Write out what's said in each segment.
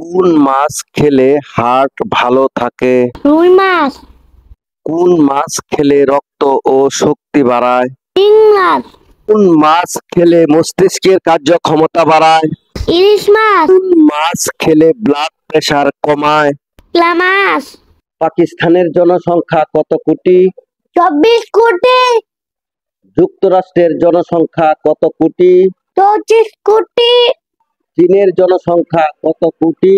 কোন মাছ খেলে হার্ট ভালো থাকে? রুই মাছ। কোন মাছ খেলে রক্ত ও শক্তি বাড়ায়? শিং মাছ। কোন মাছ খেলে মস্তিষ্কের কার্যক্ষমতা বাড়ায়? ইলিশ মাছ। কোন মাছ খেলে ব্লাড প্রেশার কমায়? কাতলা মাছ। পাকিস্তানের জনসংখ্যা কত কোটি? 24 কোটি। যুক্তরাষ্ট্রের জনসংখ্যা কত কোটি? 25 কোটি। চীনের জনসংখ্যা কত কোটি?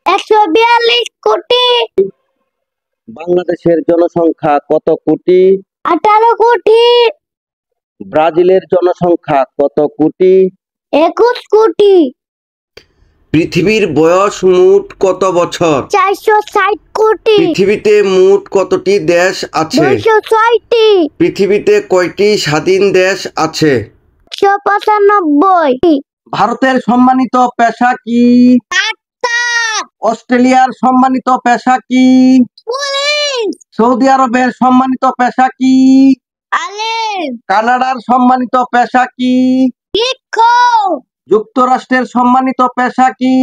142 কোটি। বাংলাদেশের জনসংখ্যা কত কোটি? 18 কোটি। ব্রাজিলের জনসংখ্যা কত কোটি? 21 কোটি। পৃথিবীর বয়স মোট কত বছর? 460 কোটি। পৃথিবীতে মোট কতটি দেশ আছে? 206টি। পৃথিবীতে কয়টি স্বাধীন দেশ আছে? 195। ভারতের সম্মানিত পেশা কি? অস্ট্রেলিয়ার সম্মানিত পেশা কি? পুলিশ। সৌদি আরবের সম্মানিত পেশা কি? আলেম। কানাডার সম্মানিত পেশা কি? শিক্ষক। যুক্তরাষ্ট্রের সম্মানিত পেশা কি?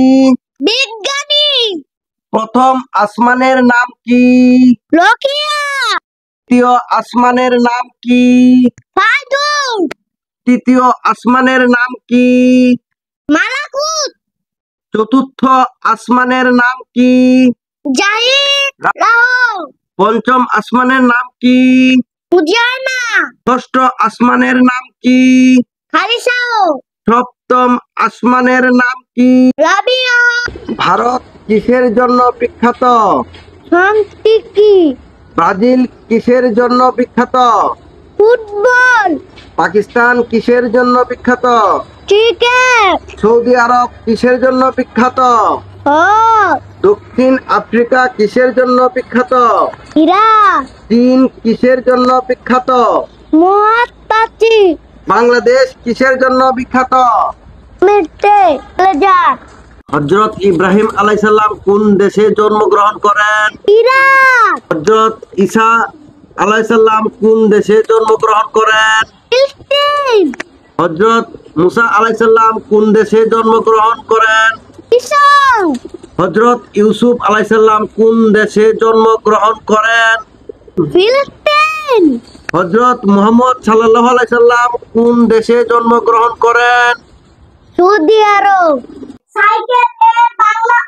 বিজ্ঞানী। প্রথম আসমানের নাম কি? রকিয়া। দ্বিতীয় আসমানের নাম কি? ফাদুল। তৃতীয় আসমানের নাম কি? মালাকুত। চতুর্থ আসমানের নাম কি? জাহিদ। লাহোর। পঞ্চম আসমানের নাম কি? মুজানা। ষষ্ঠ আসমানের নাম কি? হারিসাও। সপ্তম আসমানের নাম কি? রাবিয়া। ভারত কিসের জন্য বিখ্যাত? সংস্কৃতি। ব্রাজিল কিসের জন্য বিখ্যাত? ফুটবল। পাকিস্তান কিসের জন্য বিখ্যাত? ক্রিকেট। সৌদি আরব কিসের জন্য বিখ্যাত? হক। দক্ষিণ আফ্রিকা কিসের জন্য বিখ্যাত? ইরাক। চীন কিসের জন্য বিখ্যাত? মহাপ্রাচী। বাংলাদেশ কিসের জন্য বিখ্যাত? মিটে লেজার। হযরত ইব্রাহিম আলাইহিস সালাম কোন দেশে জন্মগ্রহণ করেন? ইরাক। হযরত ঈসা আলাইহিস সালাম কোন দেশে জন্মগ্রহণ করেন? ফিলিস্তিন। হযরত মুসা আলাইহিস সালাম কোন দেশে জন্মগ্রহণ করেন? মিশর। হযরত ইউসুফ আলাইহিস সালাম কোন দেশে জন্মগ্রহণ করেন? ফিলিস্তিন। হযরত মুহাম্মদ সাল্লাল্লাহু আলাইহি সাল্লাম কোন দেশে জন্মগ্রহণ করেন? সৌদি আরব। সাইকেল এর বাংলা